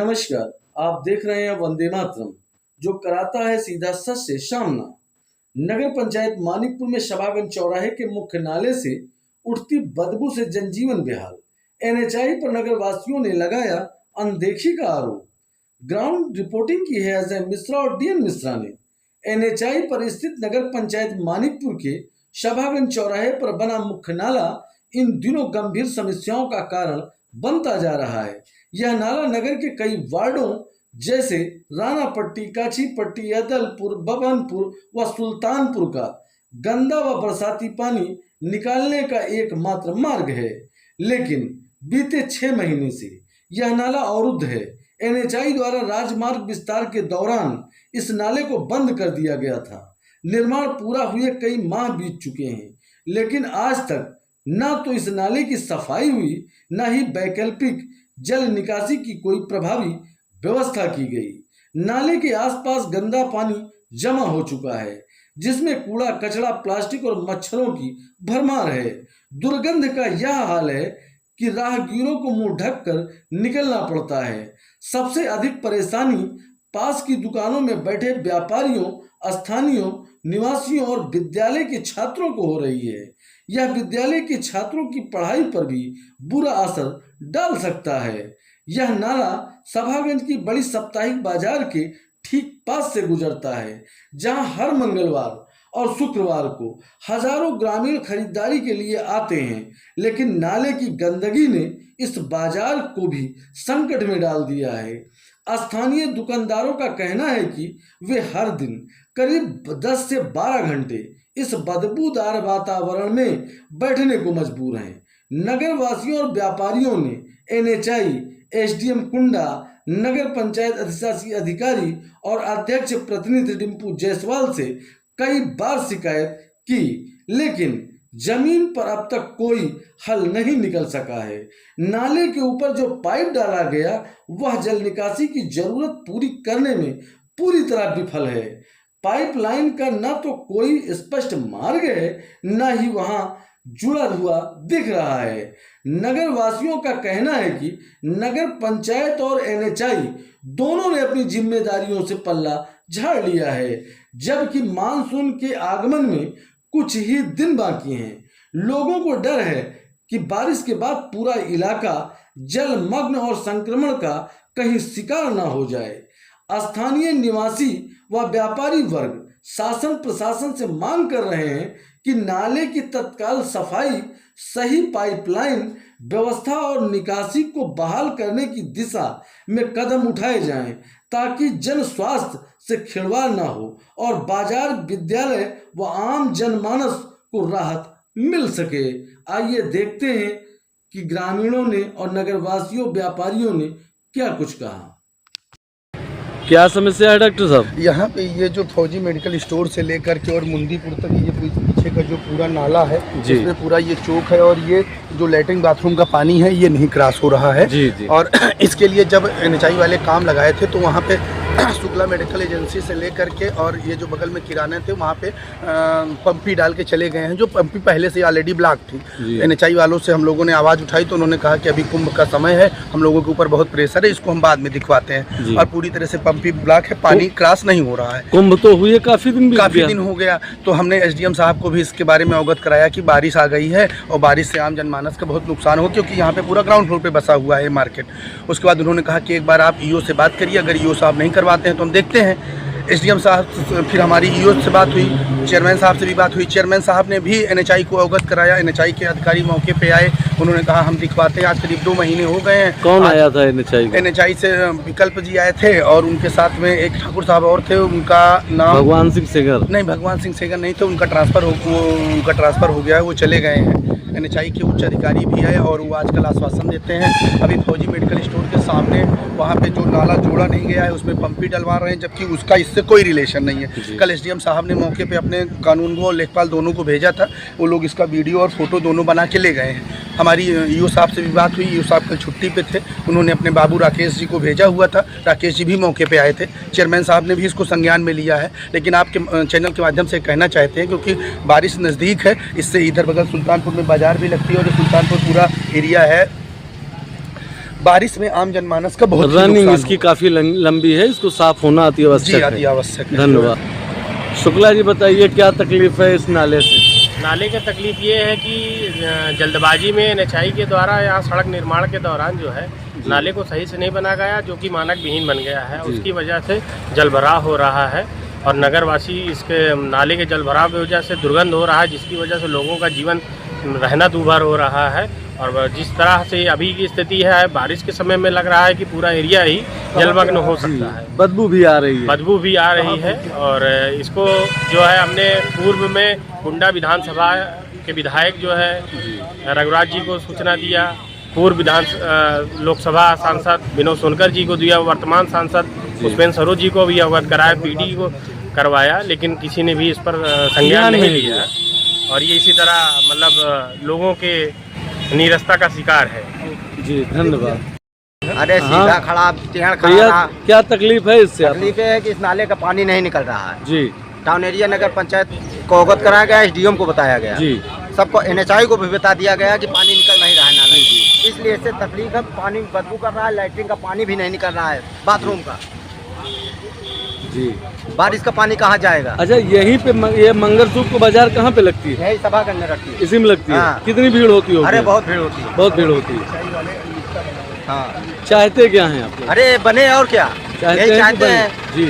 नमस्कार, आप देख रहे हैं वंदे मातरम, जो कराता है सीधा सच से सामना। नगर पंचायत मानिकपुर में सभागंज चौराहे के मुख्य नाले से उठती बदबू से जनजीवन बेहाल। एनएचआई पर नगर वासियों ने लगाया अनदेखी का आरोप। ग्राउंड रिपोर्टिंग की है अजय मिश्रा और डीएन मिश्रा ने। एनएचआई पर स्थित नगर पंचायत मानिकपुर के सभागंज चौराहे पर बना मुख्य नाला इन दिनों गंभीर समस्याओं का कारण बनता जा रहा है। यह नाला नगर के कई वार्डों जैसे राना पट्टी, काछी पट्टी, अदलपुर, बबनपुर व सुल्तानपुर का गंदा व बरसाती पानी निकालने का एकमात्र मार्ग है, लेकिन बीते 6 महीने से यह नाला अवरुद्ध है। एनएचआई द्वारा राजमार्ग विस्तार के दौरान इस नाले को बंद कर दिया गया था। निर्माण पूरा हुए कई माह बीत चुके हैं, लेकिन आज तक न तो इस नाले की सफाई हुई, न ही वैकल्पिक जल निकासी की कोई प्रभावी व्यवस्था की गई। नाले के आसपास गंदा पानी जमा हो चुका है, जिसमें कूड़ा कचरा, प्लास्टिक और मच्छरों की भरमार है। दुर्गंध का यह हाल है कि राहगीरों को मुंह ढककर निकलना पड़ता है। सबसे अधिक परेशानी पास की दुकानों में बैठे व्यापारियों, स्थानीय निवासियों और विद्यालय के छात्रों को हो रही है। यह विद्यालय के छात्रों की पढ़ाई पर भी बुरा असर डाल सकता है। यह नाला सभागंज की बड़ी साप्ताहिक बाजार के ठीक पास से गुजरता है, जहां हर मंगलवार और शुक्रवार को हजारों ग्रामीण खरीदारी के लिए आते हैं, लेकिन नाले की गंदगी ने इस बाजार को भी संकट में डाल दिया है। स्थानीय दुकानदारों का कहना है कि वे हर दिन करीब 10 से 12 घंटे इस बदबूदार वातावरण में बैठने को मजबूर हैं। नगर वासियों और व्यापारियों ने एनएचआई, एसडीएम कुंडा, नगर पंचायत अधिशासी अधिकारी और अध्यक्ष प्रतिनिधि डिम्पू जायसवाल से कई बार शिकायत की, लेकिन जमीन पर अब तक कोई हल नहीं निकल सका है। नाले के ऊपर जो पाइप डाला गया वह जल निकासी की जरूरत पूरी करने में पूरी तरह विफल है। पाइपलाइन का न तो कोई स्पष्ट मार्ग है, न ही वहां जुड़ा हुआ दिख रहा है। नगर वासियों का कहना है कि नगर पंचायत और एनएचआई दोनों ने अपनी जिम्मेदारियों से पल्ला झाड़ लिया है, जबकि मानसून के आगमन में कुछ ही दिन बाकी हैं। लोगों को डर है कि बारिश के बाद पूरा इलाका जलमग्न और संक्रमण का कहीं शिकार न हो जाए। स्थानीय निवासी व व्यापारी वर्ग शासन प्रशासन से मांग कर रहे हैं कि नाले की तत्काल सफाई, सही पाइपलाइन व्यवस्था और निकासी को बहाल करने की दिशा में कदम उठाए जाएं, ताकि जन स्वास्थ्य से खिलवाड़ न हो और बाजार, विद्यालय व आम जनमानस को राहत मिल सके। आइए देखते हैं कि ग्रामीणों ने और नगरवासियों, व्यापारियों ने क्या कुछ कहा। क्या समस्या है डॉक्टर साहब? यहाँ पे ये जो फौजी मेडिकल स्टोर से लेकर के और मुंदीपुर तक ये पीछे का जो पूरा नाला है, इसमें पूरा ये चौक है और ये जो लैट्रिन बाथरूम का पानी है ये नहीं क्रॉस हो रहा है। जी। और इसके लिए जब एनएचआई वाले काम लगाए थे तो वहाँ पे शुक्ला मेडिकल एजेंसी से लेकर के और ये जो बगल में किराने थे वहाँ पे पंपी डाल के चले गए हैं, जो पंपी पहले से ऑलरेडी ब्लॉक थी। एनएचआई वालों से हम लोगों ने आवाज़ उठाई तो उन्होंने कहा कि अभी कुंभ का समय है, हम लोगों के ऊपर बहुत प्रेशर है, इसको हम बाद में दिखवाते हैं। और पूरी तरह से पंपी ब्लॉक है, पानी क्रॉस नहीं हो रहा है। कुंभ तो हुए काफ़ी दिन हो गया, तो हमने एसडीएम साहब को भी इसके बारे में अवगत कराया कि बारिश आ गई है और बारिश से आम जनमानस का बहुत नुकसान हो, क्योंकि यहाँ पे पूरा ग्राउंड फ्लोर पे बसा हुआ है मार्केट। उसके बाद उन्होंने कहा कि एक बार आप ईओ से बात करिए, अगर ईओ साहब नहीं करवाते हैं तो हम देखते हैं। एसडीएम साहब, फिर हमारी ईओ से बात हुई, चेयरमैन साहब से भी बात हुई। चेयरमैन साहब ने भी एनएचआई को अवगत कराया। एनएचआई के अधिकारी मौके पे आए, उन्होंने कहा हम दिखवाते हैं। आज करीब 2 महीने हो गए हैं। कौन आया था एनएचआई? एनएचआई से विकल्प जी आए थे और उनके साथ में एक ठाकुर साहब और थे, उनका नाम भगवान सिंह सेगर नहीं, भगवान सिंह सेगर नहीं थे, उनका ट्रांसफ़र हो गया है, वो चले गए हैं। एनएचआई के उच्च अधिकारी भी आए और वो आजकल आश्वासन देते हैं। अभी फौजी मेडिकल स्टोर के सामने वहाँ पे जो नाला जोड़ा नहीं गया है उसमें पंपी डलवा रहे हैं, जबकि उसका इससे कोई रिलेशन नहीं है। कल एसडीएम साहब ने मौके पे अपने कानूनगो और लेखपाल दोनों को भेजा था, वो लोग इसका वीडियो और फोटो दोनों बना के ले गए हैं। हमारी ईओ साहब से भी बात हुई, ईओ साहब कल छुट्टी पे थे, उन्होंने अपने बाबू राकेश जी को भेजा हुआ था, राकेश जी भी मौके पे आए थे। चेयरमैन साहब ने भी इसको संज्ञान में लिया है, लेकिन आपके चैनल के माध्यम से कहना चाहते हैं क्योंकि बारिश नज़दीक है, इससे इधर बगल सुल्तानपुर में बाजार भी लगती है और जो सुल्तानपुर पूरा एरिया है बारिश में आम जनमानस का बहुत ही रनिंग नुकसान इसकी काफी लंबी है, इसको साफ होना अति जी आवश्यक अति है। आवश्यक है। धन्यवाद। शुक्ला जी बताइए क्या तकलीफ है इस नाले से? नाले की तकलीफ ये है कि जल्दबाजी में एनएचआई के द्वारा यहाँ सड़क निर्माण के दौरान जो है नाले को सही से नहीं बना गया, जो कि मानक विहीन बन गया है। जी। उसकी वजह से जलभराव हो रहा है और नगरवासी इसके नाले के जलभराव की वजह से दुर्गंध हो रहा है, जिसकी वजह से लोगों का जीवन रहना दूभर हो रहा है। और जिस तरह से अभी की स्थिति है, बारिश के समय में लग रहा है कि पूरा एरिया ही जलमग्न हो सकता है। बदबू भी आ रही है। बदबू भी आ रही है और इसको जो है हमने पूर्व में कुंडा विधानसभा के विधायक जो है रघुराज जी को सूचना दिया, पूर्व लोकसभा सांसद विनोद सोनकर जी को दिया, वर्तमान सांसद पुष्पेंद्र सरोज जी को भी अवगत कराया, पीडी को करवाया, लेकिन किसी ने भी इस पर संज्ञान नहीं लिया। और ये इसी तरह मतलब लोगों के नीरसता का शिकार है। जी धन्यवाद। अरे हाँ। सीधा खड़ा टेढ़ खड़ा भैया रहा। क्या तकलीफ है इससे आपको? तकलीफ ये है कि इस नाले का पानी नहीं निकल रहा है। जी टाउन एरिया नगर पंचायत को अवगत कराया गया, एसडीएम को बताया गया, जी सबको एनएचआई को भी बता दिया गया कि पानी निकल नहीं रहा है नाले की। इसलिए इससे तकलीफ है, पानी बदबू कर रहा है, लैट्रिन का पानी भी नहीं निकल रहा है, बाथरूम का। जी। बारिश का पानी कहाँ जाएगा? अच्छा यहीं पे ये मंगलसूत्र को बाजार कहाँ पे लगती है? यही सभा करने रखती है। इसी में लगती है। हाँ। कितनी भीड़ होती होगी? अरे बहुत भीड़ होती है। बहुत भीड़ होती है। हाँ। चाहते क्या हैं आप लोग? अरे बने और क्या, यही कि चाहते बने? हैं। जी